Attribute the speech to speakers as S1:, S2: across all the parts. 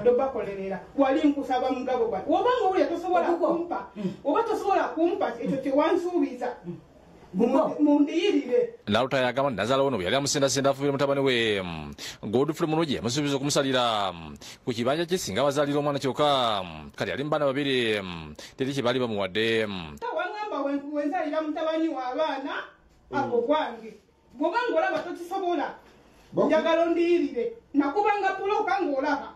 S1: Doba kolerera wali nkusaba mugabo bwa obanga uli tosobola kumpa oba tosobola kumpa ekyo tewansuubiza mundiyirire.
S2: Nalutaya agamba Nazala ono yali amusendasenda afubire mutabani we Godfrey Munoje amusuubiza okumusalira ku kibanja kye singa bazaalira omwana kyokka kati ali mu baana babiri teri kye baali bamuwadde.
S1: Wangamba wenzalira mutabani w'abaana abo gwange bw'obanga olaba tokisobola njagala ondiyirire nakubanga puloka ng'olaba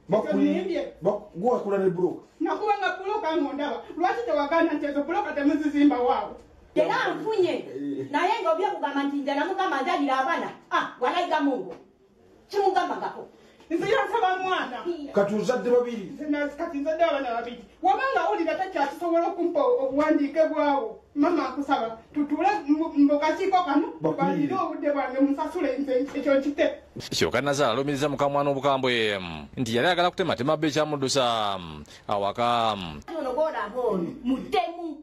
S3: Gwa ne buloka
S1: nakubanga puloka ng'ondaba lwaki tewagana nti ezo puloka temuzizimba waawo.
S4: Era nfunye naye ng'obye kugamba nti nze namugamba nzalira abaana walayiga mungu kimugambangako
S1: nze yansaba mwana
S3: kati ozadde babiri
S1: kati nzadde abaana babiri wabanga awulira takyakisobola okumpa obuwandiike bwawo mama akusaba tutule mu kakiiko kano tubalire obudde bwange musasule nze ekyo nkite.
S2: Kyokka Nazala alumiriza mukamwana obukambwe nti yali ayagala kutematema bbe ekyamuddusa awaka.
S4: ono gwolaba ono mutemu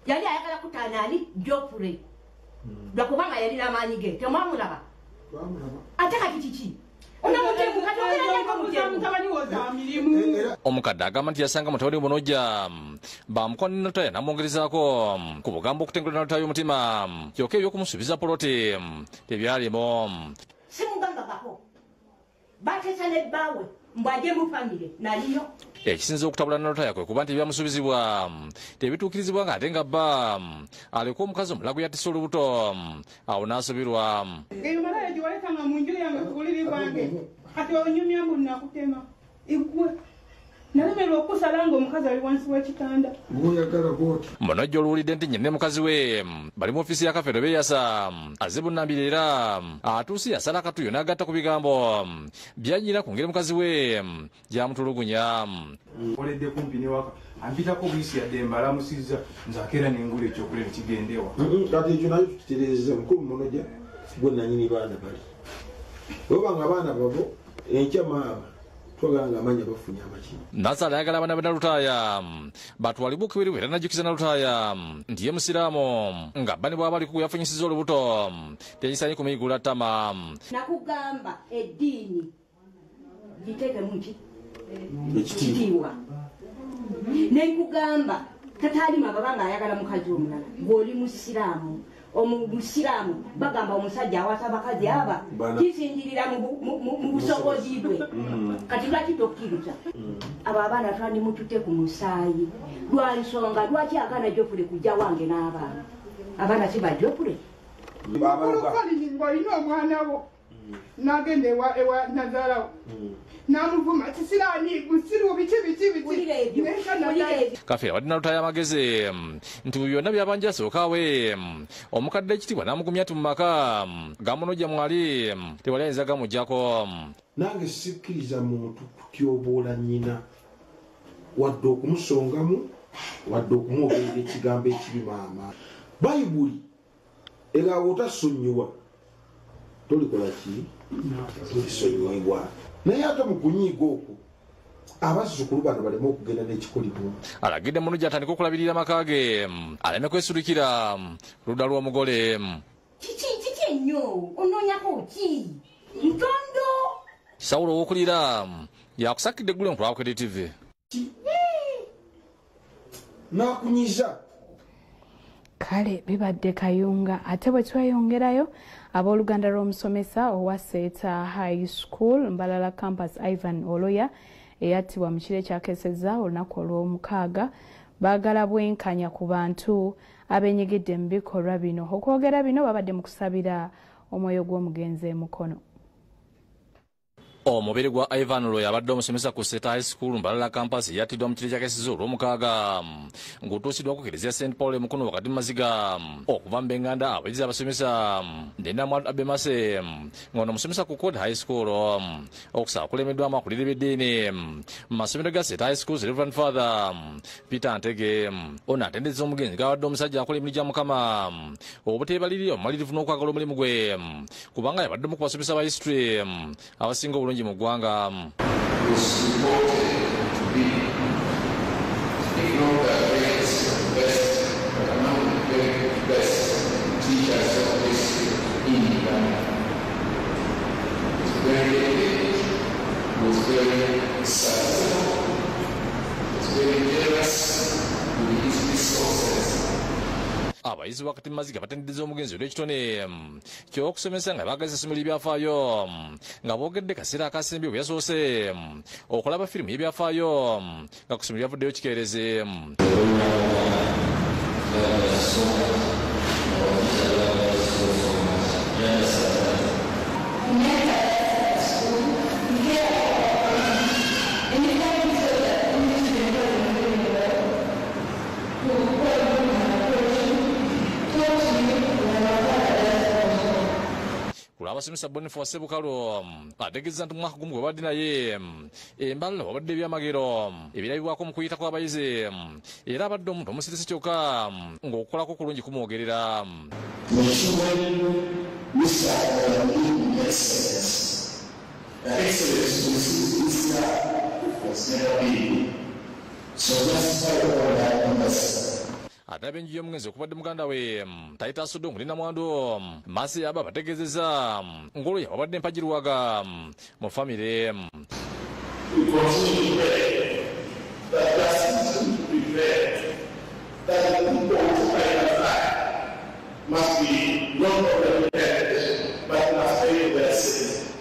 S4: yali ayagala kutaanaani Geoffrey lwakubanga yalina amaanyi ge temwamulaba ate kati kiki onamutemu kati ogeranyako mutemu.
S2: Omukadde agamba nti yasanga mutabani we Munoja bamukwana Nalutaya namwongerezaako ku bugambo okutengula Nalutaya omutima kyokka ebyokumusuubiza poloti tebyalimu.
S4: Simugambangako bateesa ne bbaawe mbwajje mu famire naliyo.
S2: Ekisinza okutabula Nalutaya kwe kuba nti ebyamusuubizibwa tebituukirizibwa ng'ate nga bba aleka omukazi omulago yatisa olubuto awo n'asubirwa.
S1: Eyo malaya gye waletanga mu nju yange ku buliri bwange kati onyumya mbu nakutema igwe nalemerwa okusala ng'omukazi ali wansi w'ekitanda.
S2: Munoja oluwulidde nti nnyine mukazi we bali mu ofiisi ya Kafeero beeyasa azibunambira era atuuse yasala akatuyo n'agatta ku bigambo byanyira ku ngeri mukazi we gyamutulugunya.
S5: Oledde kumpi ne waka ampitako buyisi yadde mbalamusizza nzakeera n'engula ekyokulera kigendewa.
S3: Kati ekyo nayo tukitereezeza mukulu Munoja gwe nannyini baana bali obanga abaana babo enkya maama twagala amanya bafunye amaki.
S2: Nazala ayagala abaana be Nalutaya batwalibwe okubiriwe era najjukiza Nalutaya nti ye musiraamu nga bba ne bwaba bali yafunyisiza olubuto tekisaanye kumuyigula ttama.
S4: Nakugamba eddiini giteekemu ki ekitiibwa nenkugamba tataalima babanga ayagala mukazi omulala ng'oli musiraamu omusiraamu bagamba omusajja awasa abakazi aba kisinzirira mu busobozi bwe kati lwaki tokkiriza abo abaana twandimutute ku musaayi lwa nsonga lwaki agaana Geoffrey kujja wange n'abaana abaana si ba Geoffrey.
S1: Olina omwana wo n'agenda ewa Nazala namuvuma kisiraani gusiru biki
S2: Kafeero wadde Nalutaya amagezi nti mu byonna byabanja asookawe omukadde ekitibwa n'amugumya ati mu maka ga Munoja mwali tewali ayinza gamugyako.
S3: Nange sikkiriza muntu kutyoboola nnyina wadde okumusongamu wadde okumwogerera ekigambo ekibi maama. Bayibuli era otasonyiwa tolikola ki tolisonyiwa naye ate mu kunyiiga okwo abazzukulu bano baleme okugenda n'ekikolibwa.
S2: Alagidde Munoja atandika okulabirira amaka ge aleme kwesulikira ludda lw'omugole.
S4: Kiki ennyo onoonyako ki ntondo.
S2: Sawulo ow'okulira yakusakidde eggulu enkulu Kwedi TV.
S3: N'akunyiza.
S6: Kale bibadde kayunga ate bwe tweyongerayo abooluganda lw'omusomesa owa Seeta High School Mbalala Campus Ivan Oloya eyattibwa mu kiro ekyakesezza olunaku olw'omukaaga baagala bwenkanya ku bantu abenyigidde mu bikolwa bino. Okwogera bino babadde mu kusabira omwoyo gw'omugenzi emukono.
S2: Omubiri gwa Ivan Oloya abadde omusomesa ku Seeta High School Mbalala Campus yattiddwa mu kiro ekyakesezza olw'omukaaga ng'otuusiddwa ku Kereziya St Paul emukono wakati mu maziga okuva mu Benganda abayizi abasomesa Ndendamwadu Abemase ng'ono omusomesa ku Kwedi High School okusaba kulemeddwamu akulira ebiddiini mu masomero ga Seeta High School Reverend Father Peter Ntege ono atendezza omugenzi gabadde omusajja akola emirimu gya Mukama obuteebalirira omumalirivu n'okwagala omulimu gwe kubanga yabadde mu ku basomesa ba history abasinga obulungi mu ggwanga.
S7: was very sensitive, was very generous with his resources.
S2: abayizi wakati maziga batendeza omugenzi olw'ekitone ky'okusomesa nga baagazisa essomero ly'ebyafaayo nga boogedde kaseera akasembi bwe yasoose okulaba firimu y'ebyafaayo nga ku ssomero lyavuddeyo kikeerezi. Abasomesa Boniface Bukalu ategeeza nti mwaka gumu gwe badde naye embalala wabadde ebyamagero ebirabibwako mu kuyita kw'abayizi era abadde omuntu omusirisi kyokka ng'okukolako kulungi kumwogerera. ate abenju y'omugenzi okubadde muganda we Taita Sodom Lina Mwandu Masi yaba bategeezezza ng'olwo yabadde mpagirwaga mu famire.
S7: Must be not only but must be blessed.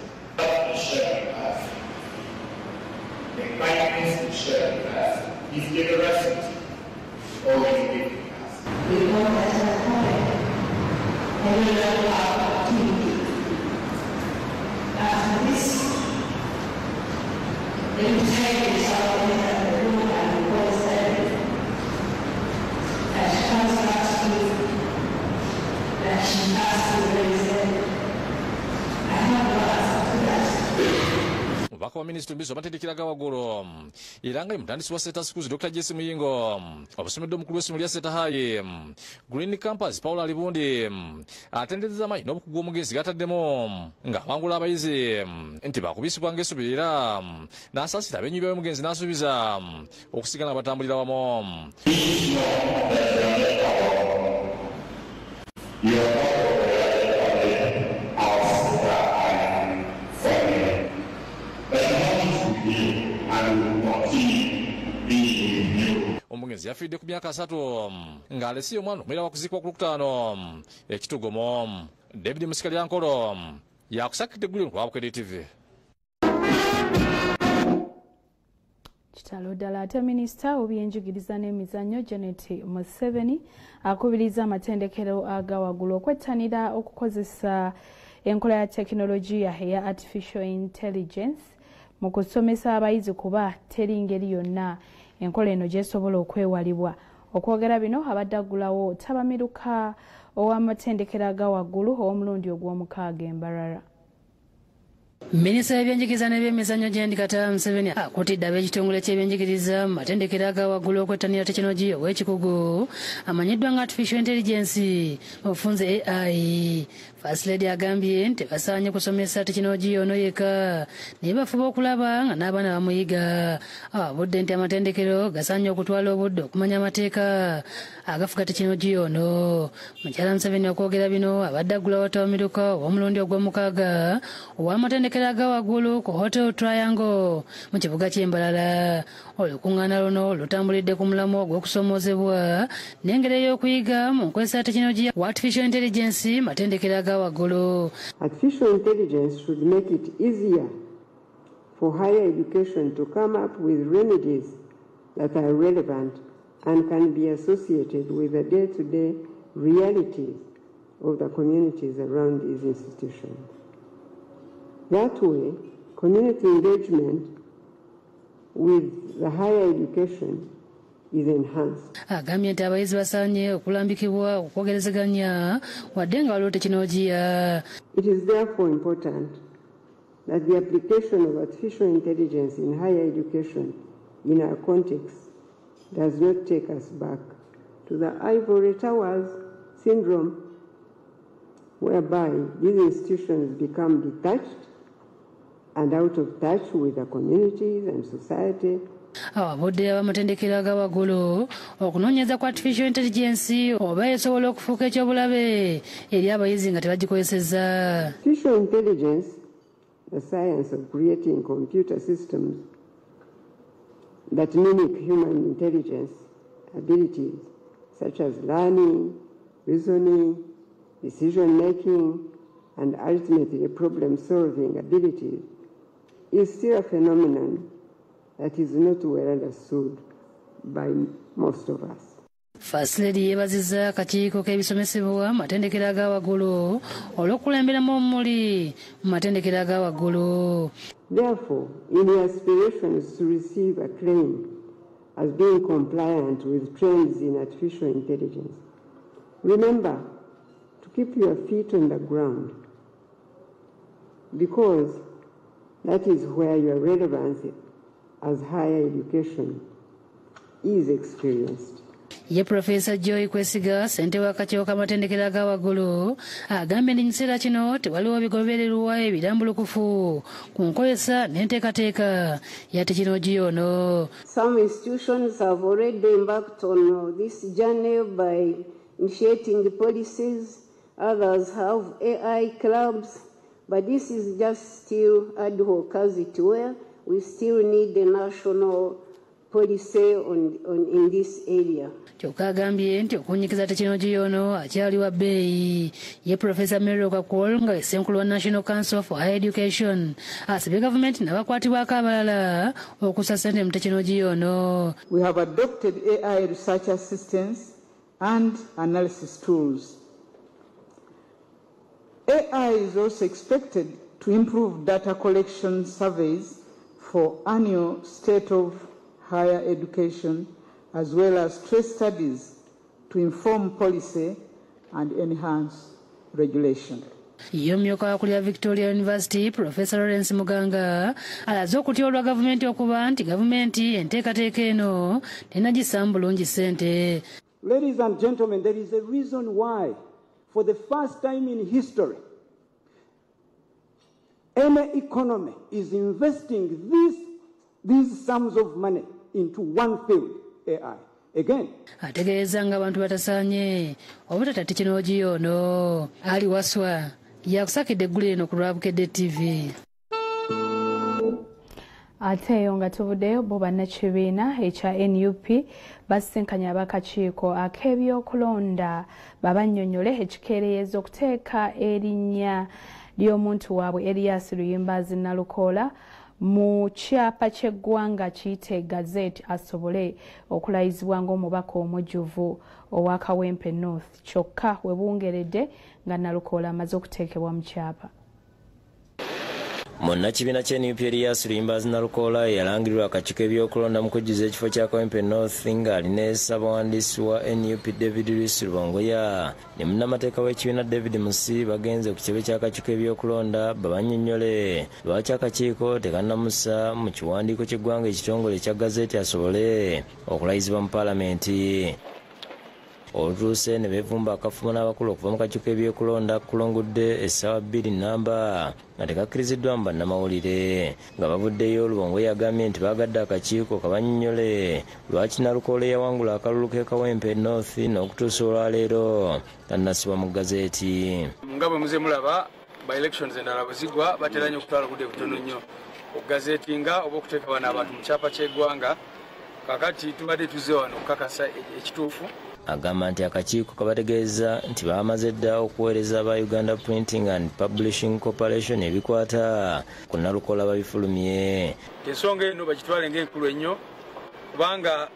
S7: The kindness to share with us is generosity. Always giving us. We want as a point, and we love our activity. After this, the integrity of the room and the voice as comes last week, that she passed away. I have no answer to that.
S2: Mubaka wa Minisitule Mbiso amatendekeraga waggulu era nga ye mutandisi wa Seta Schools Dr. Jesse Muyingo obusomedde omukulu w'essomero lya Seta High Green Campus Paul Alibundi atendezeza amaanyi n'obukugu omugenzi gataddemu ng'awangula abayizi nti baakubisibwa ng'essubi era n'asaasira ab'ennyumba y'omugenzi n'asuubiza okusigala batambulira wamu. Omugenzi yafiidde ku myaka 3 ng'alese omwana omulala wakuziikwa ku Lwokutaano ekitugomo. David Musikalyankolo yakusakidde egguliro ku Bwabukedde TV.
S6: Kitalo ddala ate minisita w'ebyenjigiriza n'emizannyo Janet Museveni akubiriza amatendekero aga waggulu okwettanira okukozesa enkola ya tekinologiya eya artificial intelligence mu kusomesa abayizi kuba teri ngeri yonna enkola eno gyesobola okwewalibwa. Okwogera bino abadde aggulawo Tabamiruka ow'amatendekero aga waggulu ow'omulundi ogw'omukaaga e Mbarara.
S8: Minisita w'ebyenjigiriza n'ebyemizannyo Janet Museveni akutidde ab'ekitongole ky'ebyenjigiriza mu matendekero aga waggulu okwettanira tekinologiya ow'ekikugu amanyiddwa nga artificial intelligence obufunze AI. First Lady agambye nti basaanye kusomesa tekinologiya ono yekka naye bafuba okulaba nga n'abaana bamuyiga. Abudde nti amatendekero gasaanye okutwala obudde okumanya amateeka agafuga tekinologiya ono. Mukyala Museveni okwogera bino abadde aggulawo Tabamiruka ow'omulundi ogw'omukaaga ow'amatendekero aga waggulu ku Hotel Triangle mu kibuga ky'e Mbarara. Olukuŋŋaana luno lutambulidde ku mulamu ogw'okusomoozebwa n'engeri y'okuyiga mu nkozesa tekinologiya wa artificial intelligence matendekero aga waggulu.
S9: Artificial intelligence should make it easier for higher education to come up with remedies that are relevant and can be associated with the day-to-day realities of the communities around these institutions. That way, community engagement with the higher education is enhanced.
S8: Agambye nti abayizi basaanye okulambikibwa okwogerezeganya wadde nga waliwo tekinologiya.
S9: It is therefore important that the application of artificial intelligence in higher education in our context does not take us back to the ivory towers syndrome, whereby these institutions become detached and out of touch with the communities and society.
S8: Ababudde abamatendekero aga waggulu okunoonyeza ku artificial intelligence oba esobola okufuuka ekyobulabe eri abayizi nga tebagikozesezza.
S9: Artificial intelligence the science of creating computer systems that mimic human intelligence abilities, such as learning, reasoning, decision-making, and ultimately problem-solving abilities, is still a phenomenon that is not well understood by most of us.
S8: First Lady yeebazizza akakiiko k'ebisomesebwa matendekero aga waggulu olw'okulemberamu omuli mu matendekero aga waggulu.
S9: Therefore, in your aspirations to receive acclaim as being compliant with trends in artificial intelligence, remember to keep your feet on the ground, because that is where your relevance as higher education is experienced.
S8: Ye Professor Joy Kwesiga ssente w'akakiiko k'amatendekero aga waggulu agambye nti mu kiseera kino tewaliwo bigobererwa ebirambulukufu ku nkozesa n'enteekateeka ya tekinologiya ono.
S9: Some institutions have already embarked on this journey by initiating policies. Others have AI clubs, but this is just still ad hoc, as it were. We still need a national policy in this area.
S8: Kyokka agambye nti okunyikiza tekinologiya ono akyali wa bbeeyi. Ye Professor Mary Okakwol nga ssenkulu wa National Council for Higher Education asabye gavumenti n'abakwatibwako abalala okussa ssente mu tekinologiya ono.
S10: We have adopted AI research assistance and analysis tools. AI is also expected to improve data collection surveys for annual state of higher education, as well as case studies to inform policy and enhance regulation.
S8: Ye omumyuka w'akulira Victoria University Professor Lawrence Muganga alaze okutyolwa gavumenti okuba nti gavumenti enteekateeka eno tenagissaamu bulungi ssente.
S11: Ladies and gentlemen, there is a reason why, for the first time in history, any economy is investing these sums of money into one field, AI. Again.
S8: Ategeeza nga abantu batasaanye obutata tekinologiya ono. Ali Waswa yakusakidde eggulu eno ku Lwabukedde TV.
S6: Ate eyo nga tuvuddeyo bo bannakibiina ekya NUP basisinkanya ab'akakiiko ak'ebyokulonda babannyonnyole ekikeereyezo okuteeka erinnya ly'omuntu waabwe Erias Luyimbazi Nalukoola mu kyapa ky'eggwanga kiyite Gazette asobole okulayizibwa ng'omubaka omujjuvu owa Kawempe North, kyokka we buwungeredde nga Nalukoola amaze okuteekebwa mu kyapa.
S12: Munnakibiina ky'NUP Erias Luyimbazi Nalukoola yalangirirwa akakiiko ebyokulonda mu kujjuza ekifo kya Kawempe North ng'alina ssaabawandiisi wa NUP David Luis Lubongoya ne munnamateeka w'ekibiina David Musi bagenze ku kitebe ky'akakiiko ebyokulonda babannyonnyole lwaki akakiiko tekannamussa mu kiwandiiko ky'eggwanga ekitongole ekya Gazette asobole okulayizibwa mu Paalamenti. Olutuuse ne beevumba akafumo n'abakulu okuva mu kakiiko ebyokulonda kulongudde essaawa 2 nnamba nga tekakkiriziddwa mu bannamawulire nga bavuddeyo. Lubongoya yagambye nti baagadde akakiiko kabannyonnyole lwaki Nalukoola yawangula akalulu k'e Kawempe North n'okutuusa olwaleero tannassibwa mu gazeeti.
S5: Nga bwe muze mulaba ba elections endala bwe zigwa batera nnyo okutwala obudde butono nnyo okugazeetinga oba okuteeka wano abantu mu kyapa ky'eggwanga. Kakati tubadde tuzze wano okukakasa ekituufu.
S12: Agamba nti akakiiko kabategeeza nti baamaze dda okuweereza aba Uganda Printing and Publishing Corporation ebikwata ku Nalukoola babifulumye.
S5: Ensonga eno bagitwale ng'enkulu ennyo kubanga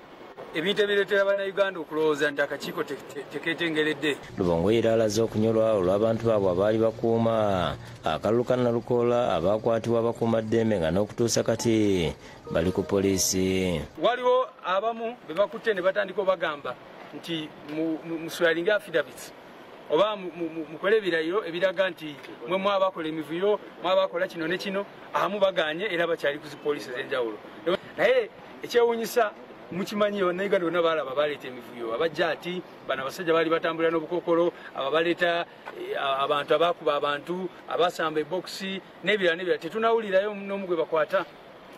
S5: ebintu ebireetera bannayuganda okulowooza nti akakiiko tekeetengeredde.
S12: Lubongoya era alaze okunyolwa olw'abantu baabwe abaali bakuuma akalulu ka Nalukoola abaakwatibwa abakuumaddembe nga n'okutuusa kati bali ku poliisi.
S5: Waliwo abamu be bakutte ne batandika obagamba nti muswalinge affidavits oba mukole ebirayiro ebiraga nti mwe mwabakola emivuyo mwabakola kino ne kino abamu baganye era bakyali ku zipoliisi ez'enjawulo. Naye ekyewuunyisa mukimanyi bannayuganda bonna baalaba baleeta emivuyo abajja ati bano abasajja baali batambulira n'obukokolo aba baleeta abantu abakuba abantu abasamba ebokisi n'ebirala n'ebirala tetunawulirayo n'omu gwe bakwata.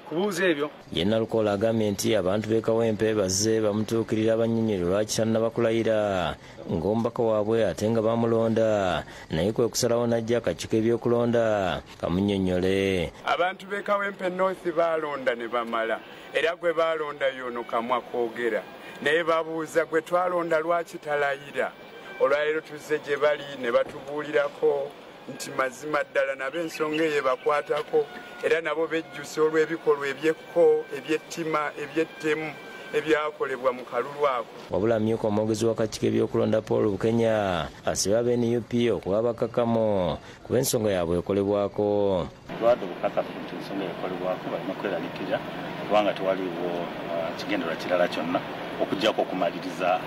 S5: kubuuza ebyo.
S12: Ye Nalukola agambye nti abantu b'e Kawempe bazze bamutuukirira abannyonnyola lwaki tannabakulayira ng'omubaka waabwe ate nga bamulonda naye kwe kusalawo n'ajja akakiiko ebyokulonda kamunnyonnyole.
S13: Abantu b'e Kawempe North baalonda ne bamala era gwe baalonda yono kamwa koogera naye babuuza gwe twalonda lwaki talayira. Olwaleero tuzze gye bali ne batubuulirako nti mazima ddala nabo ensonga eyo bakwatako era nabo bejjusa olw'ebikolwa ebyekko ebyettima ebyettemu ebyakolebwa mu kalulu ako.
S12: Wabula myuka omwogezi w'akakiiko ebyokulonda Paul Bukenya asibye aba NUP okuba bakakamo kuba ensonga yaabwe ekolebwako.
S14: Lwadde obukakafu nti ensonga ekolebwako balina kweraliikirira kubanga tewaliwo kigendererwa kirala kyonna okuggyako okumaliriza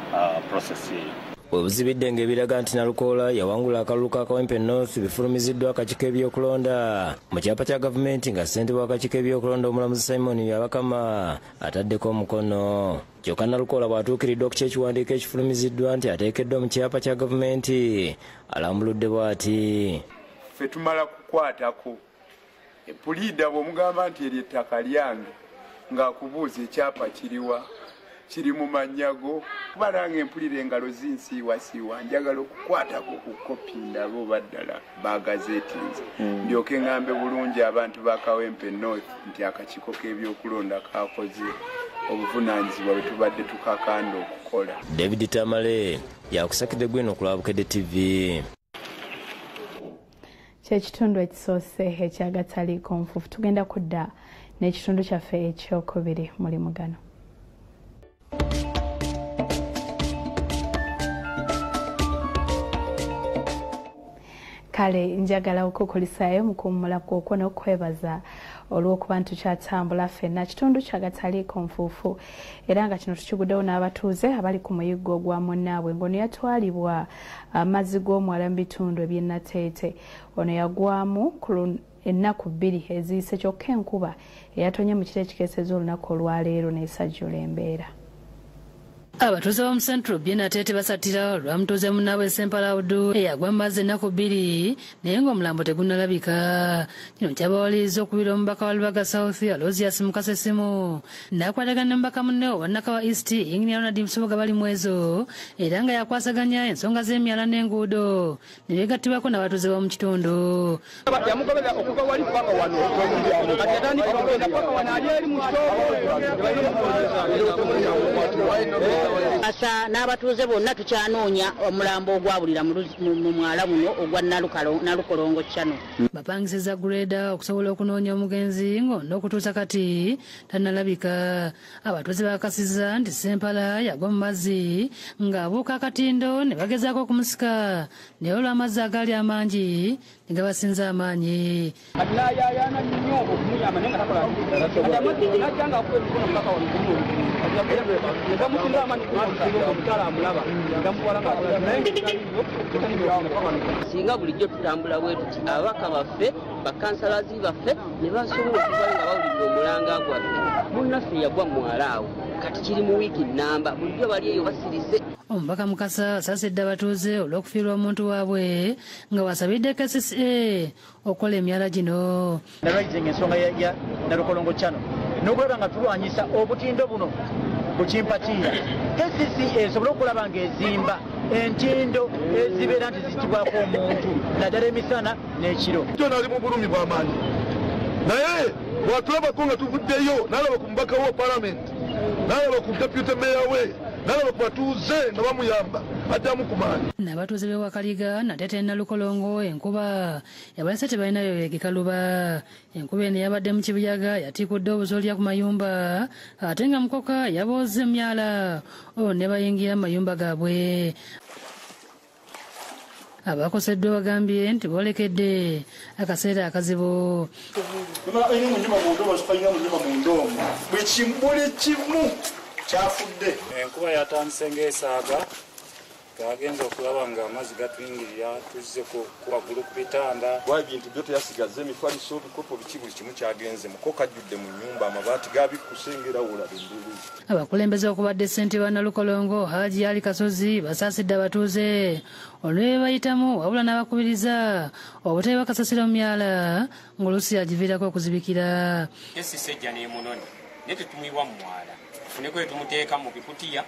S14: prosesi eyo. Webuzibidde ng'ebiraga nti Nalukola yawangula akalulu ka Kawempe North bifulumiziddwa akakiiko ebyokulonda mu kyapa kya gavumenti nga ssentebe w'akakiiko ebyokulonda omulamuzi Simon Byabakama ataddeko omukono. Kyokka Nalukola bw'atuukiridde ku kyekiwandiiko ekifulumiziddwa nti ateekeddwa mu kyapa kya gavumenti alambuludde bw'ati.
S13: Ffe tumala kukwatako puliida bw'omugamba nti eryo ettaka lyange ng'akubuuza ekyapa kiriwa kiri mu manyago kuba nange mpulira engalo zinsiiwasiiwa njagala okukwatako ku kopi ndabo baddala bagazeetinze ndyoke ngambe bulungi abantu ba Kawempe North nti akakiiko k'ebyokulonda kakoze obuvunaanyizibwa bwe tubadde tukakanda okukola.
S12: David Tamale yakusakidde gwino ku Lwabukedde TV.
S6: Kyekitundu ekisoose ekyagataliiko nfuufu tugenda kudda n'ekitundu kyaffe ekyokubiri mulimu gano. Kale njagala okukulisayo mu kuwummula kwokwo n'okwebaza olw'okuba ntukyatambula ffenna kitundu kyagataliiko nfuufu era nga kino tukiguddewo n'abatuuze abali ku muyiggo ogwa munnaabwe ng'ono yatwalibwa amazzi g'omwala mu bitundu eby'ennateete ono yagwamu ennaku 2 eziyise kyokka enkuba eyatonye mu kiro ekikeeseza olunaku olwaleero n'esajjula embeera.
S8: Abatuuze b'omu Central Byenateete basatira lwamutuuze munnaabwe Sempala Abdu eyagwa mu mazzi ennaku 2 naye ng'omulambo tegunnalabika. Kino kyabawaliriza okubira omubaka wa Lubaga South Aloysius Mukasesimu n'akwatagana n'omubaka munne owa Nakawa East Engineer Ronald Musoboga bali mu ezo era nga yakwasaganya ensonga z'emyala n'enguudo ne beegattibwako n'abatuuze b'omu kitundu.
S15: Yamugobera okuva wali paka wano kati atandika okugenda paka wano ali eri mu
S16: asa n'abatuuze bonna tukyanoonya omulambo ogwabulira mu mwala muno ogwa Nalukolongo Channel.
S8: Bapangisiza greda okusobola okunoonya omugenzi n'okutuusa kati tannalabika. Abatuuze bakasiza nti Sempala yagwa mu mazzi ng'abuuka akatindo ne bagezaako okumusika naye olw'amazzi agaali amangi ne gabasinza amaanyi.
S15: Atinayayaana nnyo okumuyamba naye nga takola kati amazzi najjanga akuba emikono mubaka wano
S16: singa bulijjo tutambula bwe tuti ababaka baffe bakansalazi baffe ne basobola okuvayo nga bawulidde omulanga gwaffe munnaffe yagwa mwala awo kati kiri mu wiiki nnamba bulijjo bali eyo basirise.
S8: Omubaka Mukasa asaasidde abatuuze olw'okufiirwa omuntu waabwe nga wasabidde KCCA okukola emyala gino.
S17: Nalwayizenga ensonga ya Nalukolongo Channel n'okulaba nga tulwanyisa obutindo buno bukimpatiira. KCCA esobole okulaba ng'ezimba entindo ezibeera nti zitibwako omuntu naddala emisana n'ekiro.
S18: Jona ali mu bulumi bw'amaanyi naye bw'atulabako nga tuvuddeyo n'alaba ku mubaka wa palamenti n'alaba ku deputy mayor we n'alaba ku batuuze nga bamuyamba addamu ku maanyi.
S8: N'abatuuze b'Ewakaliga Nateete Nalukolongo enkuba yabalese tebalinayo begikaluba. Enkuba eno yabadde mu Kibuyaga yatiikudde obuzoolya ku mayumba ate nga Mukoka yabooze emyala ne bayingira mu mayumba gaabwe. Abakoseddwa bagambye nti boolekedde akaseera akazibu.
S18: Bwe kimuli kimu kyafudde.
S19: Enkuba yatandise ng'esaaga twagenza okulaba nga amazzi gatuyingirira tuzze ku waggulu ku bitanda
S20: wa ebintu byo teyasigaza emifaliso bikopo biki buli kimu kyagenze muko kajjudde mu nnyumba amabaati gabikusengera wolabe mbulu.
S8: Abakulembeze okubadde ssentebe wa Nalukolongo Haji Ali Kasozi basaasidde abatuuze olwe bayitamu wabula n'abakubiriza obutebe bakasasira mu myala ng'oluusi agiviirako okuzibikira.
S21: Esisejja n'emunoni naye tetumwiwa mu mwala tufuneko etumuteeka mu bikutiya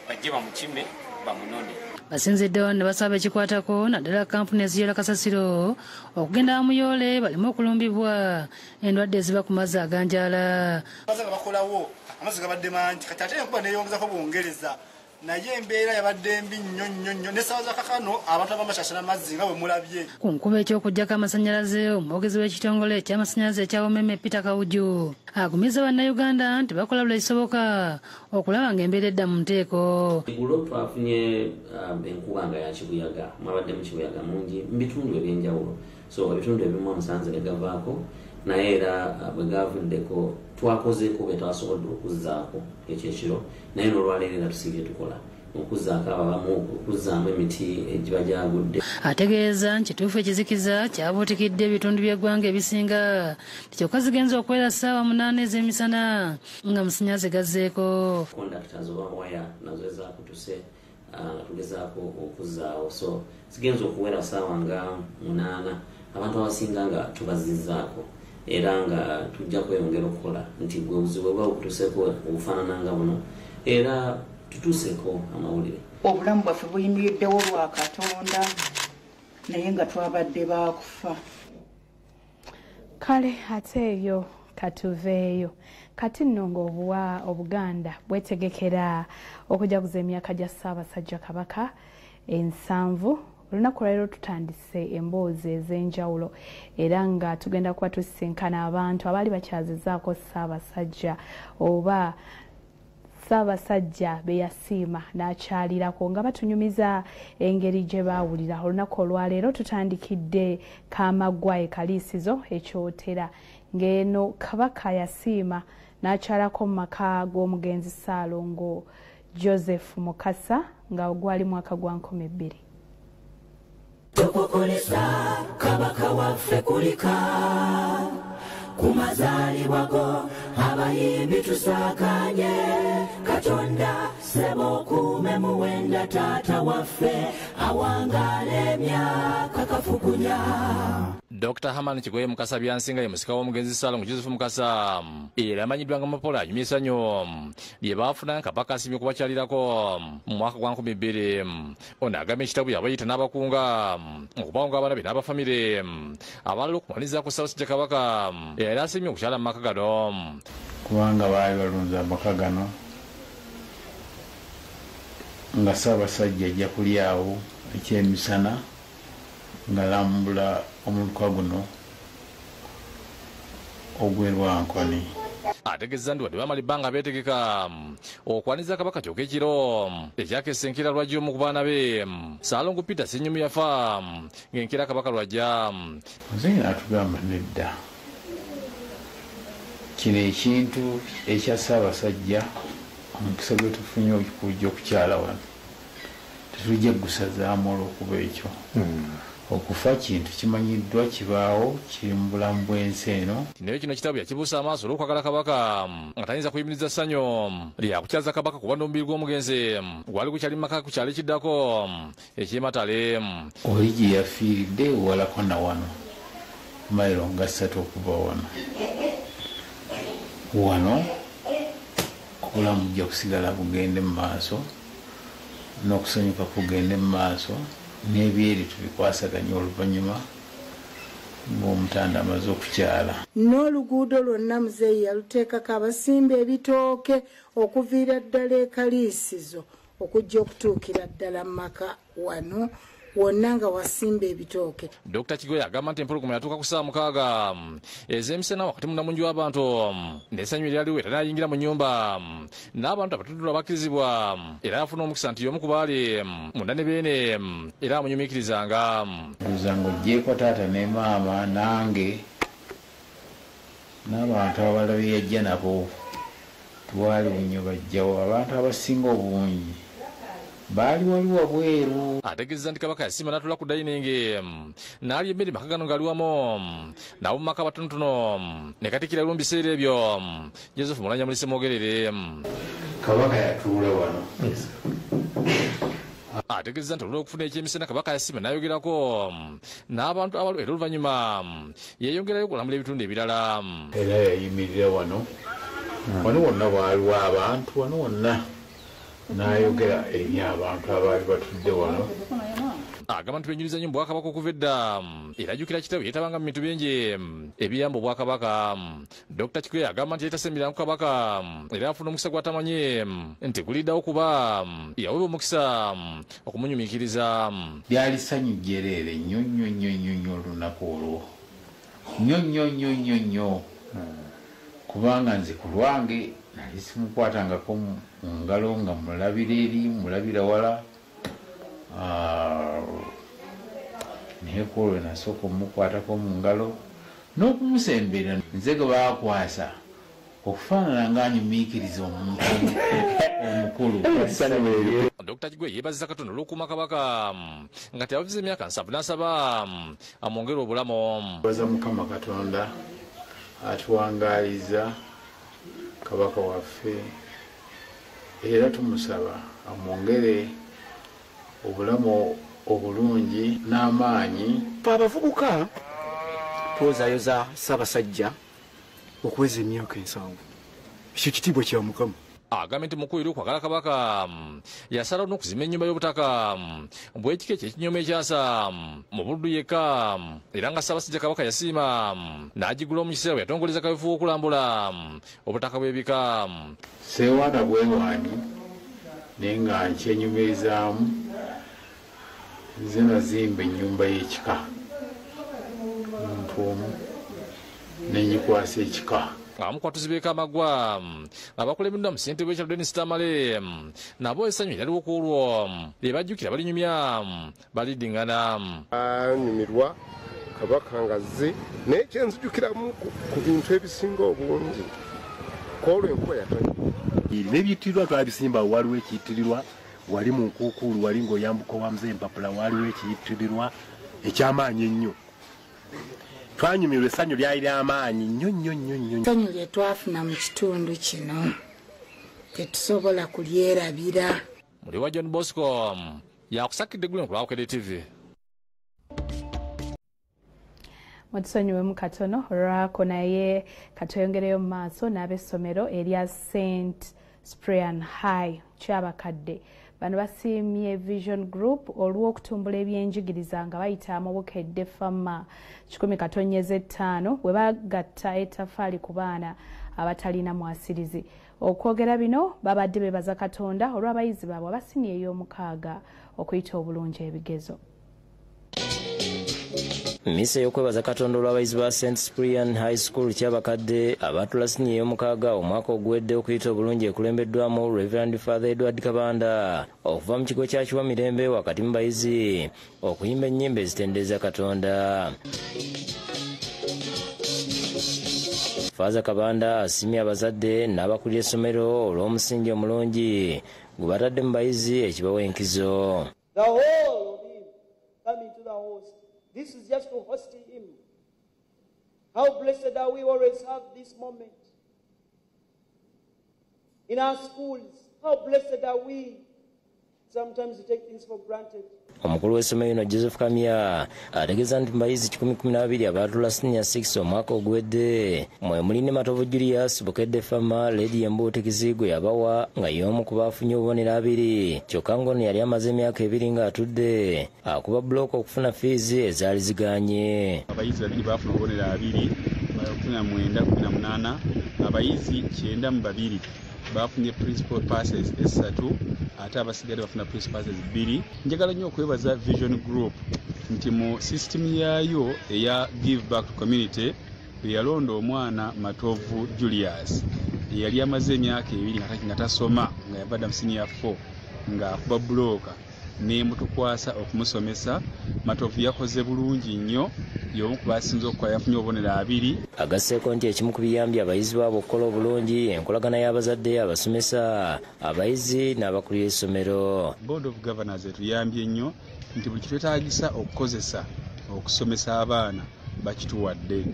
S21: bajje bamukime bamunone.
S8: Basinziddewo ne basaba ekikwatako naddala kampuni eziyola kasasiro okugenda bamuyole balimu okulumbibwa endwadde eziba ku mazzi aganjala.
S22: Bakolawo amazzi gabadde mangi kati ate enkuba neeyongezako bwongereza naye embeera yabadde mbi nnyo n'essaawa za kakano abantu abamashashana amazzi nga bwe mulabye.
S8: Ku nkuba eky'okuggyako amasannyalaze omwogezi w'ekitongole eky'amasannyalaze ekya Omeme Peter Kawuju agumizza bannayuganda nti bakola buli ekisoboka okulaba ng'embeera edda mu nteeko.
S23: Eggulo twafunye enkuba nga yakibuyaga mwabadde mu kibuyaga mungi mu bitundu ebyenjawulo so ebitundu ebimu amasannyalaze ne gavaako naye era bwe gavuddeko twakozeeko bye twasobodde okuzzaako ekyekiro naye n'olwaleero era tusibye tukola okuzzaako abamu okuzzaamu emiti egiba gyagudde.
S8: Ategeeza nti kituufu ekizikiza kyabuutikidde ebitundu by'eggwanga ebisinga kyokka zigenza okuwera ssaawa 8 ez'emisana nga amasannyalaze gazzeeko.
S23: Conductors oba waya nazo ezaakutuse tugezaako okuzzaawo so zigenza okuwera ssaawa nga 8 abantu abasinga nga tubazizzaako era nga tujja kweyongera okukola nti bwe buzibu bwa okutuseeko obufaanana nga buno era tutuseeko amawulire.
S10: Obulamu bwaffe buyimiriddewo lwa Katonda naye nga twabadde baakufa.
S6: Kale ate eyo katuveeyo kati nno ng'obuwa Obuganda bwetegekera okujaguza emyaka gya Ssaabasajja Kabaka 7. Olunaku lwaleero tutandise emboozi ez'enjawulo era nga tugenda kuba tusisinkana abantu abaali bakyazizaako Ssaabasajja oba Ssaabasajja be yasiima n'akyalirako nga batunyumiza engeri gye baawulira. Olunaku olwaleero tutandikidde Kaamaggwa ekaliisizo ekyotera ng'eno Kabaka yasiima n'akyalako mu maka g'omugenzi Ssaalongo Joseph Mukasa nga gwali mwaka gwa 2000.
S24: Tokokolesa Kabaka waffe kulika kumazaalibwa go abayimbi tusaakanye Katonda sebo okuume muwenda taata waffe awangaala emyaka kafukunya.
S2: Dr. Haman Kigoye Mukasa byansinga ye musika w'omugenzi Ssaalongo Joseph Mukasa era amanyiddwa nga Mapola anyumisa nnyo bye baafuna Kabaka asimye okubakyalirako mu mwaka gwa 2000. Ono agambye ekitabo yabayita n'abakunga okubawonga abaana be n'abafamire abalala okumaliriza ku Ssaabasajja Kabaka era asimye okukyala mu maka gano
S25: kubanga baali balunze amaka gano nga Ssaabasajja ajja kulyawo ekyemisana ng'alambula omuluka guno ogw'Erwankoni.
S2: Ategeeza nti wadde bamala ebbanga beetegeka okwaniza Kabaka kyokka ekiro ekyakeesa enkeera lwajja omu ku baana be Ssaalongo Peter Ssenyumu yafa ng'enkeera Kabaka lwajja.
S25: Nze atugamba nedda kino ekintu ekya Ssaabasajja omukisa gwe tufunye okujja okukyala wano tetujja gusazaamu olw'okuba ekyo. Okufa kintu kimanyiddwa kibaawo kiri mu bulamu bw'ensi eno.
S2: Naye kino kitabo yakibuusa amaaso olw'okwagala Kabaka nga tayinza kuyimiriza ssanyu lyakukyaza Kabaka kuba n'omubiri gw'omugenzi gwali gukyali mu maka ku kyalo ekiddako eky'Ematale.
S25: Oli gye yafiiridde walako na wano mayiro nga 3 okuva wano obulamu bujja kusigala bugende mu maaso n'okusanyuka kugende mu maaso n'ebyeri tubikwasaganya oluvannyuma ng'Omutanda amaze okukyala.
S10: N'oluguudo lwonna Muzeeyi yaluteekako abasimba ebitooke okuviira ddala ekaliisizo okujja okutuukira ddala mu maka wano wonna nga wasimba ebitooke.
S2: Dr. Kigoye agamba nti empologoma yatuuka ku ssaawa 6 ez'emisana wakati munnamungi w'abantu n'essanyu eryaliwo etanayingira mu nnyumba n'abantu abatudula bakkirizibwa era yafuna omukisa nti y'omu ku baali munda ne beene era amunyumiikirizanga.
S25: Nga oggyeko taata ne maama nange n'abantu abalala be yajja nabo twali bunyo bajjawo abantu abasinga obungi baali waliwo bweru.
S2: Ategeeza nti Kabaka yasiima n'atula ku dayiningi n'alya emmere maka gano ng'aliwamu n'abo mu maka batonotono ne Katikkiro mu biseera ebyo. Joseph Mulanya Mulise mwogerere.
S25: Kabaka yatuula wano.
S2: Ategeeza nti olw'okufuna ekyemisana Kabaka yasiima n'ayogerako n'abantu abalwa era oluvannyuma yeeyongerayo okulamula ebitundu ebirala.
S25: Era yayimirira wano wonna waaliwo abantu wano wonna n'ayogera eri abantu abaali batudde wano.
S2: Agamba nti benyuliza nnyo mu Bwakabaka okuva edda era ajjukira kitaawe yeetabanga mu bintu bingi ebiyamba Obwakabaka. Dr. Kikwe agamba nti yeetase emirambo Kabaka era afuna omukisa gw'atamanyi nti guliddawo kuba yaweebwa omukisa okumunyumiikiriza.
S25: Lyali ssanyu jjereere nnyo nnyo nnyo nnyo nnyo olunaku olwo nnyo nnyo nnyo nnyo nnyo kubanga nze ku lwange nali simukwatangako mu ngalo nga mulabira eri mulabira wala. Naye kwolwo nasooka omukwatako mu ngalo n'okumusembera nze ge baakwasa okufaanana ng'anyumiikiriza omuntu omukulu.
S2: Dr. Kigwe yeebaziza Katonda olw'okuuma Kabaka nga teyavuze emyaka 7 n'asaba amwongere obulamu.
S25: Baza Mukama Katonda atuwangaaliza Kabaka waffe era tumusaba amwongere obulamu obulungi n'amaanyi.
S11: Abavubuka twozaayoza Ssaabasajja okuweza emyaka 7. Ekyo kitiibwa kya Mukama.
S2: Agambye nti mukuyiru okwagala Kabaka yasalawo n'okuzimba ennyumba y'obutaka bw'ekika ekyo ekinyoma ekyasa mu Buddu yekka era nga Ssaabasajja Kabaka yasiima n'agigula mu kiseera bwe yatongoleza kaweefube w'okulambula obutaka bw'ebika.
S25: Seewaana bwewaanyi naye nga nkyenyumirizaamu nze nazimba ennyumba y'ekika omuntu omu nenyikwasa ekika.
S2: Abamukwatuzi b'eka amagwa abakulembeddwa mu ssentebe w'ekyalo Dennis Tamale nabo essanyu eryaliwo ku olwo lye bajjukira balinyumya balidingana.
S1: Anyumirwa Kabaka ngazze naye kyenzijukiramu ku bintu ebisinga obungi kwolwo enkuba yatonye.
S3: N'ebiyitirirwa twabisimba waliwo ekiyitirirwa wali mu nkuukuulu wali ng'oyambuka owa Mzee Mpapula waliwo ekiyitirirwa eky'amaanyi ennyo. Twanyumirwa essanyu lyali ly'amaanyi nnyo nnyo nnyo nnyo.
S4: Essanyu lye twafuna mu kitundu kino tetusobola kulyerabira.
S2: Muli wa John Bosco yakusakidde Guleno ku Lwakere TV.
S6: Mutusonyiwemu katono olwako naye katweyongereyo mu maaso n'ab'essomero erya St. Cyprian High Kyabakadde. Bano basiimye Vision Group olw'okutumbula ebyenjigiriza nga bayita mu bukedde ffama 10/5 we bagatta ettaffaali ku baana abatalina mwasirizi. Okwogera bino babadde beebaza Katonda olw'abayizi baabwe abasimye ey'omukaaga okuyita obulungi ebigezo.
S12: Misa y'okwebaza Katonda olw'abayizi ba St. Cyprian High School Kyabakadde abaatula siniya ey'omukaaga omwaka oguwedde okuyita obulungi ekulembeddwamu Reverend Father Edward Kabanda okuva mu kigo kya Kiwa Mirembe wakati mu bayizi okuyimba ennyimba ezitendereza Katonda. Father Kabanda asimye abazadde n'abakulira essomero olw'omusingi omulungi gwe batadde mu bayizi ekibawa enkizo.
S7: The whole of him coming to the host. This is just to host him. How blessed are we always have this moment. In our schools, how blessed are we. Sometimes we take things for granted.
S12: Omukulu w'essomero lino Joseph Kamya ategeeza nti mu bayizi 112 abaatula senior 6 omwaka oguwedde mwe muli ne Matovu Julius Bukedde Fama Lady Embuuti Kizigwe yabawa nga y'omu ku baafunye obubonero 2 kyokka ngono yali amaze emyaka 2 ng'atudde akuba bulooka okufuna fiizi ezaali ziganye.
S9: Abayizi 2 baafuna obubonero 2 19 18 abayizi 9 bafunye principal passes 3 ate abasigadde bafuna principal passes 2. Njagala nnyo okwebaza Vision Group nti mu system yaayo eya Give Back to Community yalonda omwana Matovu Julius yali amaze emyaka 2 nga tasoma nga yavadde mu senior 4 nga akuba bulooka nemutukwasa okumusomesa. Matovu yakoze bulungi nnyo y'omu ku basinze okukola yafunye obubonero 2.
S12: Agasseeko nti ekimu ku biyambye abayizi baabo okukola obulungi enkolagana y'abazadde, abasomesa, abayizi n'abakulira essomero.
S9: Board of Governors etuyambye ennyo nti buli kitwetaagisa okukozesa okusomesa abaana bakituwadde.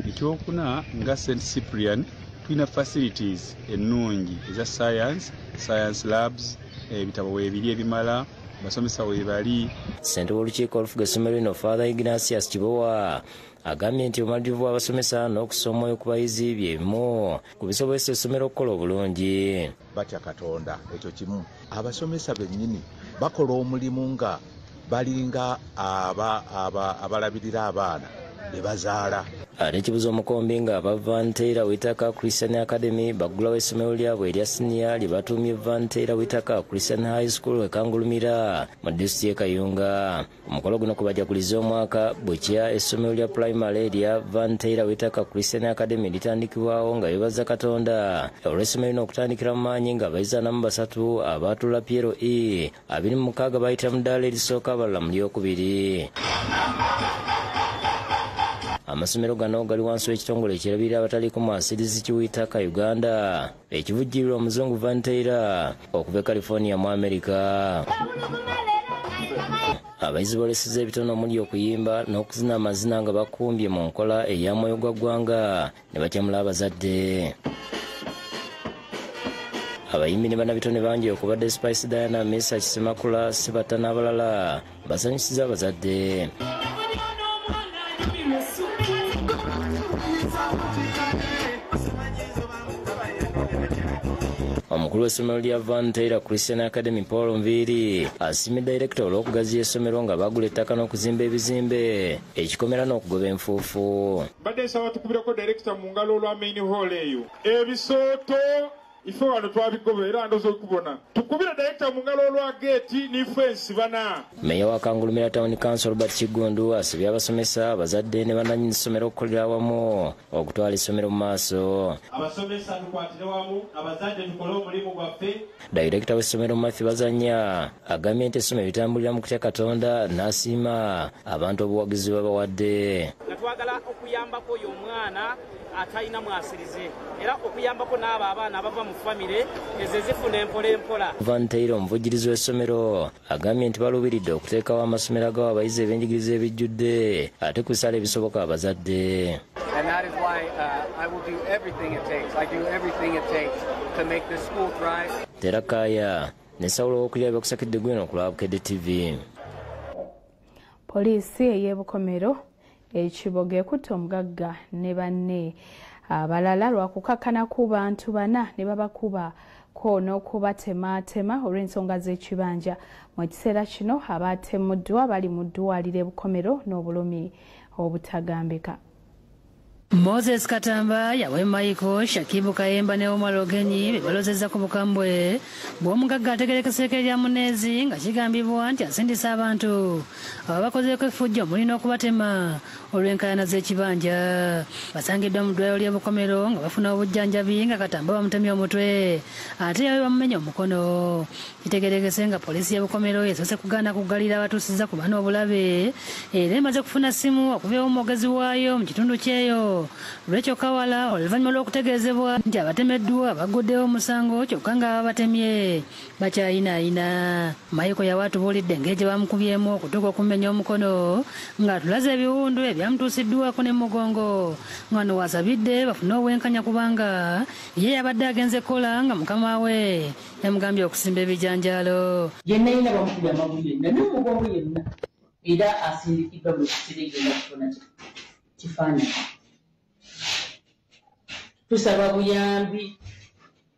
S9: Ekyokuna nga St. Cyprian tulina facilities ennungi eza science labs, ebitabo weebiri ebimala, basomesa weebali.
S12: Ssentebe w'olukiiko olufuga essomero lino Father Ignatius Kibowa agambye nti obumalirivu bw'abasomesa n'okussa omwoyo ku bayizi by'ebimu ku bisobozesa essomero okukola obulungi.
S5: Batya Katonda, ekyo kimu. Abasomesa bennyini bakola omulimu nga balinga abalabirira abaana be bazaala.
S12: Ate ekibuzo omukombi nga aba Vanteera Witaka Christian Academy baggulawo essomero lyabwe erya siniya lye batuumye Vanteera Witaka Christian High School ekangulumira mu disitulikiti Kayunga. Omukolo guno kubajaguliza omwaka bukya essomero lya primary erya Vanteera Witaka Christian Academy litandikibwawo nga bebaza Katonda olw'essomero lino okutandikira mu maanyi nga abayizi 43 abaatula Piero E 26 bayitira mu ddaala erisooka abalala mu lyokubiri. Amasomero gano gali wansi w'ekitongole ekirabirira abataliiko mwasirizi kiwitaka Uganda ekivujjirirwa omuzungu Vanteera okuva e California mu Amerika. Abayizi booleseza ebitono omuli okuyimba n'okuzina amazina nga bakumbye mu nkola eya mwoyo gwa ggwanga ne bakyamula abazadde. Abayimbi ne bannabitone bangi okubadde Spice Diana, Mesa Kisemakula, Sebata n'abalala basanyusiza abazadde. Omukulu w'essomero lya Vanteera Christian Academy Paul Nviiri asiimye Director olw'okugaziya essomero nga bagula ettaka n'okuzimba ebizimbe ekikomera n'okugoba enfuufu.
S13: Badde nsaba tukubireko Director mu ngalo olwa main hall eyo ebisooto ife wano twabigoba era ndoza okubona tukubira Director mu ngalo olwa gate n'ifensi bana.
S12: Meya wa Kangulumira Town Council Robert Kigundu asabye abasomesa abazadde ne bannannyini ssomero okukolera awamu okutwala essomero mu maaso.
S13: Abasomesa tukwatire wamu, abazadde tukole omulimu gwaffe.
S12: Director w'essomero Matthew Bazanya agambye nti essomero litambulira mu kutya Katonda n'asiima abantu obuwagizi babawadde.
S14: Twagala okuyambako oyo omwana atalina mwasirize era okuyambako n'abo abaana abava mu famire ezezifuna empola.
S12: Vanteera omuvujjirizi w'essomero agambye nti baluubiridde okuteekawo amasomero agawa abayizi ebyenjigiriza ebijjudde ate kusala ebisoboka abazadde.
S15: And that is why I will do everything it takes. I do everything it takes to make this school thrive.
S12: Terakaya ne Saulo okulya byakusakidde gwino ku Lwabukedde TV.
S6: Poliisi ey'Ebukomero ekiboga ekutte omugagga ne banne abalala lwakukakkana ku bantu bana ne babakuba ko n'okubatematema olw'ensonga z'ekibanja. Mu kiseera kino abatemuddwa bali mu ddwaliro Ebukomero n'obulumi obutagambika.
S8: Moses Katamba yawe Michael Shakibu Kayemba ne Omar Ogenyi bebalozeza ku bukambwe bw'omugagga ategerekeseko erya Munezi nga kigambibwa nti asindisa abantu abakozeeko effujjo mulina okubatema olw'enkaayana z'ekibanja. Basangiddwa mu ddwaliro ly'Ebukomero nga bafuna obujjanjabi nga Katamba bamutemye omutwe ate yawe bamumenya omukono. Kitegerekese nga poliisi y'Ebukomero esoose kugaana kugalira abatuusiza ku bana obulabe era emaze kufuna ssimu okuva omwogezi waayo mu kitundu kyeyo. Rachel Kawala oluvannyuma lw'okutegeezebwa nti abatemeddwa baguddewo omusango kyokka nga babatemye bakyayinaayina. Mayiko yawaatubuulidde engeri gye bamukubyemu okutuuka okumenya omukono ng'atulaze ebiwundu ebyamutuusiddwako n'emugongo. Ng'ano wasabidde bafune obwenkanya kubanga ye yabadde agenze kola nga mukama we yamugambye okusimba ebijanjaalo.
S16: Yenna yina bamukubya amagulu yenna n'omugongo yenna era asindikiddwa bwe kiseera egenda kufuna kifaananyi. Tusaba buyambi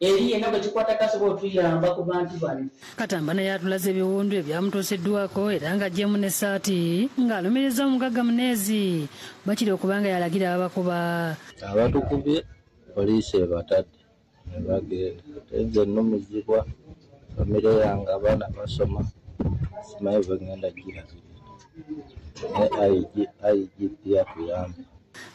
S16: eri yenna bwe kikwata kasobola otuyamba ku bantu bano.
S8: Katamba naye atulaze ebiwundu ebyamutuusiddwako era ng'aggyeemu n'essaati ng'alumiriza omugagga Munezi bakiri okubanga yalagira abakuba.
S26: Abatukubye poliisi ebatadde ne bagenda nze nnumizibwa famire yange abaana basoma simanyi bwe ngenda girabirira IGP atuyamba.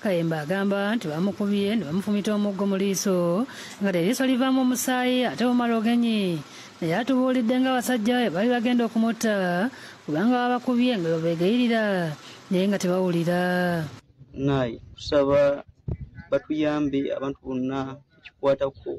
S8: Kayemba agamba nti bamukubye ne bamufumita omuggo mu liiso nga teriiso livaamu omusaayi ate Omar Ogenyi naye atubuulidde nga abasajja we bali bagenda okumutta kubanga babakubye nga bebeegayirira naye nga tebawulira.
S17: naye tusaba batuyambe abantu bonna ekikwatako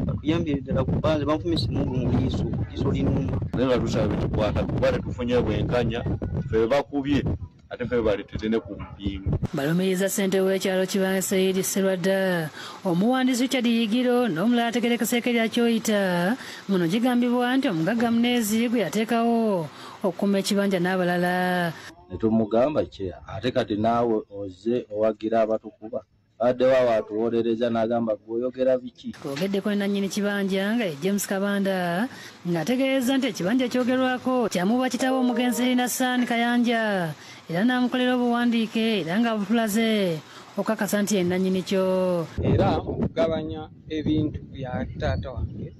S17: batuyambire ddala kubanze banfumisa mugu mu liiso linuma
S18: naye nga tusaba betukwata kuba tetufunye bwenkanya fe bakubye ate fe baleetedde ne ku mpingu.
S8: Balumiriza ssente w'ekyalo Kibanga Said Serwadda, omuwandiisi Richard Yigiro n'omulala Tegereka Seekerya Kyoyita. Muno gigambibwa nti omugagga Muneezi gwe yateekawo okukuma ekibanja n'abalala.
S26: Ne tumugamba ki ate kati naawe oze owagira abatukuba addewo awatuwolereza n'agamba gweoyogera biki.
S8: Twogeddeko ne nannyini kibanja nga ye James Kabanda ng'ategeeza nti ekibanja ekyogerwako kyamuba kitabo omugenzi Nassan Kayanja era n'amukolera obuwandiike era ng'abutulaze okukakasa nti ye nannyini kyo.
S19: Era okugabanya ebintu bya taata wange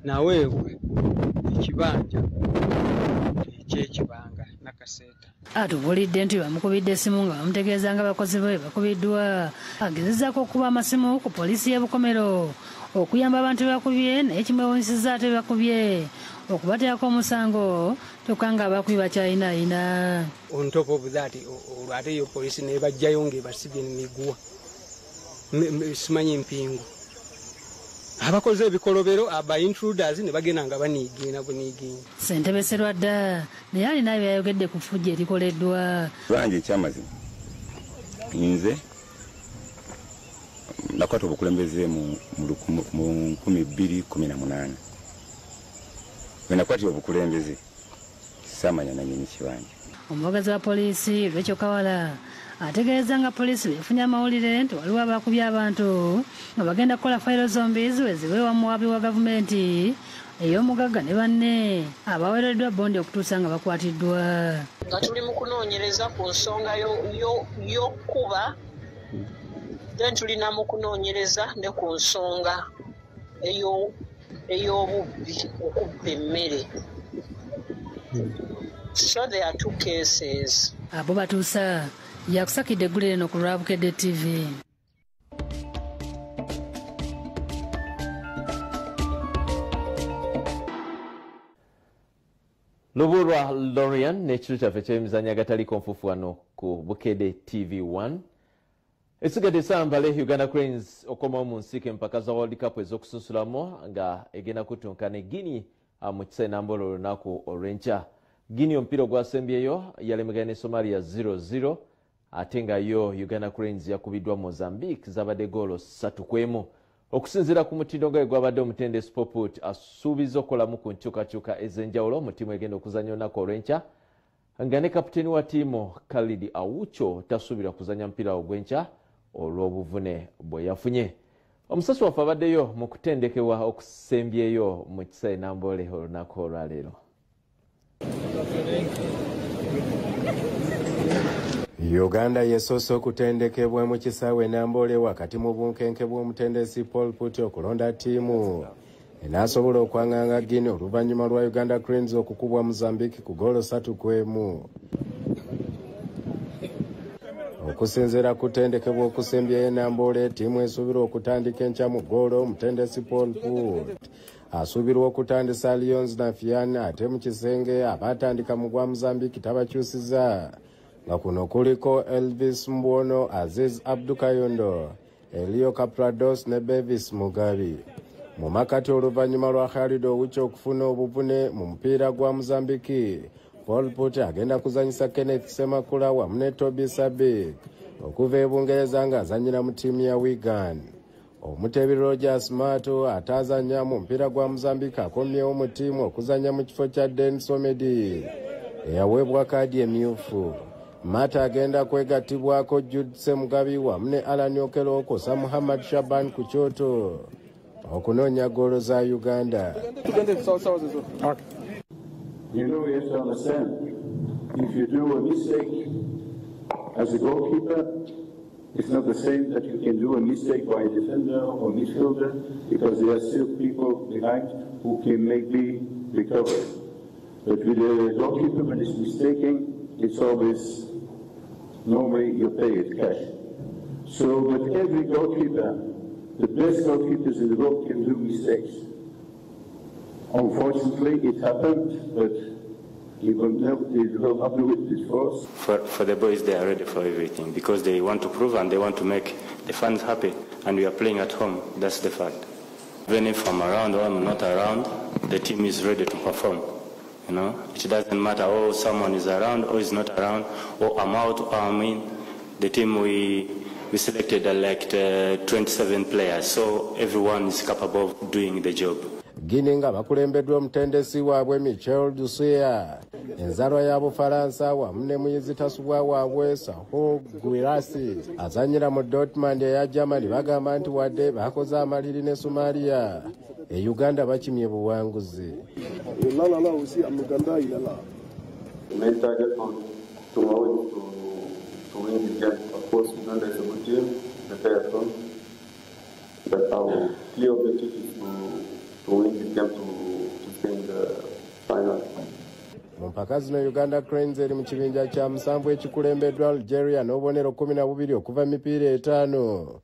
S19: naweebwe ekibanja ekyekibanga Nakaseeta.
S8: Atubulidde nti bamukubidde essimu nga bamutegeeza nga abakozi be bakubiddwa. Agezezzaako okuba amasimu ku poliisi y'e Bukomero okuyamba abantu bakubye naye kimwewuunyisizza ate bakubye okubateako omusango tukanga abakubi bakyayinaayina.
S19: On top of that olwo ate yo poliisi naye bajjayo ng'ebasibye nemiguwa simanyi mpingu abakoze ebikolobero aba intruders ne bagenda nga baniigiina buniigiina.
S8: Ssentebe Serwadda naye alina byayogedde ku ffujja erikoleddwa.
S20: Banje ekyamazima nze nakwata obukulembeze mu 2018 bwe nakwatira obukulembeze saamanya nannyini kibanja.
S8: Omwogezi wa poliisi Rachel Kawala ategeeza nga poliisi befunye amawulire nti waliwo abakubye abantu nga bagenda kukola fayiro zombi weziweewa muwabi wa gavumenti ey'omugagga ne banne abaweereddwa bondi okutuusa nga bakwatiddwa.
S21: Nga tuli mu kunoonyereza ku nsonga y'okkuba then tulina mu kunoonyereza ne ku nsonga ey'obubbi okubba emmere. So there are two cases.
S8: Abo batuusa yakusakidde eggulu lino ku Lwabukedde TV.
S2: Lubulwa Lorian n'ekitu kyaffe ky'emizannyo agataliko nfufu wano ku Bukedde TV1. Esigadde essambale Uganda Cranes okomawo mu nsiko empaka za World Cup ez'okusunsulamu nga egenda kutunkana ne Guinea mu kiseera Namboole olunaku olw'enkya. Guinea omupiira ogwasembyeyo yalemegana ne Somalia 0-0 ate nga yo Uganda Cranes yakubiddwa Mozambique zabadde goolo 3-1. Okusinziira ku mutindo nga gwabadde omutende Spoput asuubiza okolamu ku nkyukakyuka ez'enjawulo mu ttiimu egenda okuzannya olunaku olw'enkya nga ne kapiteeni wa ttiimu Khalid Awucho tasuubira kuzannya mupiira ogw'enkya olw'obuvune bwe yafunye. Omusasi waffe abaddeyo mu kutendekebwa okusembyeyo mu kiseera Namboole olunaku olwaleero.
S22: Uganda yesoose okutendekebwa mu kisaawe Namboole wakati mu bunkenke bw'omutendesi Paul Puty okulonda ttiimu enaasobola okwanganga Guinea oluvannyuma lwa Uganda Cranes okukubwa Mozambique ku goolo 3-1. Okusinziira ku ttendekebwa okusembyayo Namboole ttiimu esuubira okutandika enkya mu goolo omutendesi Paul Puty asuubirwa okutandisa Lions na Fian ate mu kisenge abaatandika mu gwa Mozambique tabakyusiza nga kuno kuliko Elvis Mbwono, Aziz Abdukayondo, Elio Caprados ne Bevis Mugabi. Mu makati oluvannyuma lwa Khalid Owucho okufuna obuvune mu mupiira gwa Mozambique, Paul Puty agenda kuzanyisa Kenneth Semakula wamu ne Toby Sabik okuva e Bungereza ng'azannyira mu ttiimu ya Wigan. Omutebi Rogers Mato atazannya mu mupiira gwa Mozambique akomyewo mu ttiimu okuzannya mu kifo kya Dennis Omedi eyaweebwa kaadi emyufu. Mata agenda kwegattibwako Jude Semugabi wamu ne Alan Okello okosa Muhammad Shaban ku kyoto okunoonya goolo za Uganda.
S27: You know, you have to understand, if you do a mistake as a goalkeeper, it's not the same that you can do a mistake by a defender or midfielder, because there are still people behind who can maybe recover. But with a goalkeeper, when it's mistaking, it's always, normally you pay it cash. So with every goalkeeper, the best goalkeepers in the world can do mistakes. Unfortunately, it happened, but You will help me with this force.
S1: For the boys, they are ready for everything because they want to prove and they want to make the fans happy. And we are playing at home. That's the fact. Even if I'm around or I'm not around, the team is ready to perform. You know, it doesn't matter, oh, someone is around or is not around, or I'm out or I'm in. The team we selected like 27 players, so everyone is capable of doing the job.
S22: Guinea nga bakulembeddwa omutendesi waabwe Michel Ducia, enzalwa ya Bufalansa wamu ne muyizitasubwa waabwe Saho Guirassi azanyira mu Dortmund eya Germany bagamba nti wadde bakoze amaliri ne Somalia, e Uganda bakimye buwanguzi.
S27: The main target tomorrow is to win the game. Of course, Uganda is a good team, prepare at home. But our clear objective is to win the game to stay in the final.
S22: Mumpaka zino Uganda Cranes eri mu kibinja kya musanvu ekikulembeddwa Algeria n'obubonero 12 okuva mipiira 5.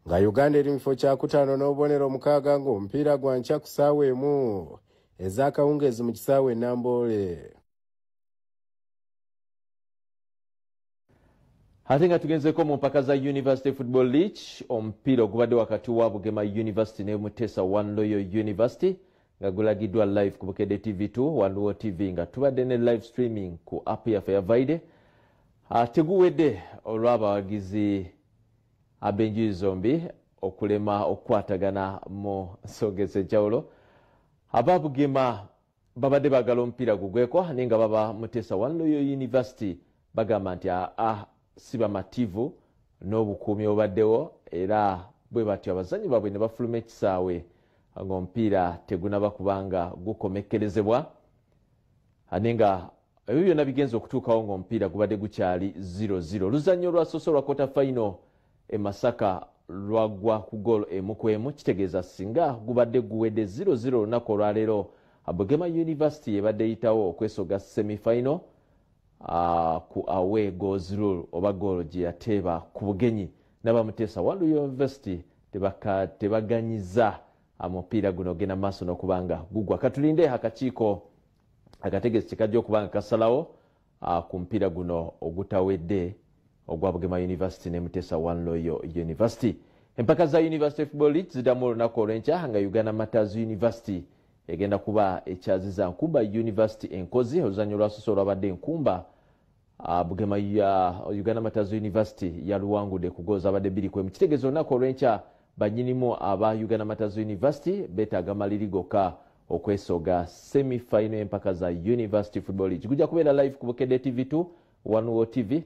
S22: Nga Uganda eri mu kifo kya 5 n'obubonero 6 ng'omupiira gwa nkya ku ssaawa emu ez'akawungeezi mu kisaawe Namboole.
S3: Ate nga tugenzeko mu mpaka za University Football League, omupiira ogubadde wakati wa Bugema University ne Mutesa One Royal University nga gulagiddwa live ku Bukedde TV2 Waluwo TV nga tubadde ne live streaming ku app yaffe ya Vaide. Teguwedde olw'abawagizi ab'enjuyi zombi okulema okukwatagana mu nsonga ez'enjawulo. Aba Bugema babadde baagala omupiira gugweko naye nga baba Mutesa One Royal University bagamba nti si bamativu n'obukuumi obaddewo era bwe batyo abazanyi baabwe ne bafuluma ekisaawe ng'omupiira tegunaba kubanga gukomekkerezebwa ate nga ebyo byonna bigenza okutuukawo ng'omupiira gubadde gukyali 0-0. Oluzannyo olwasoose olwa kwota final e Masaka lwagwa ku goal 1-1, kitegeeza singa gubadde guwedde 0-0 olunaku olwaleero Bugema University ebadde eyitawo okwesoga semi-final ku away goals rule oba goal gye yateeba ku bugenyi n'abamutesa One University tebaganyiza omupiira guno ogenda maaso n'okubanga gugwa. Katulinde akakiiko akategesi kikajja okubanga kasalawo ku mupiira guno ogutawedde ogwa Bugema University ne Mutesa One Royal University. Empaka za University Football League ziddamu olunaku olw'enkya nga Uganda Matters University egenda kuba ekyaziza Nkumba University enkozi. Oluzannyo lwasoose olwabadde Nkumba Bugema ya Uganda Matters University yaluwangudde ku goozi abadde 2-1. Kitegeeza olunaku olw'enkya bannyinimu aba Uganda Matters University beetaaga maliri gokka okwesoga semi-final empaka za University Football League. Gujja kubeera live ku Bukedde TV2 Waluwo TV.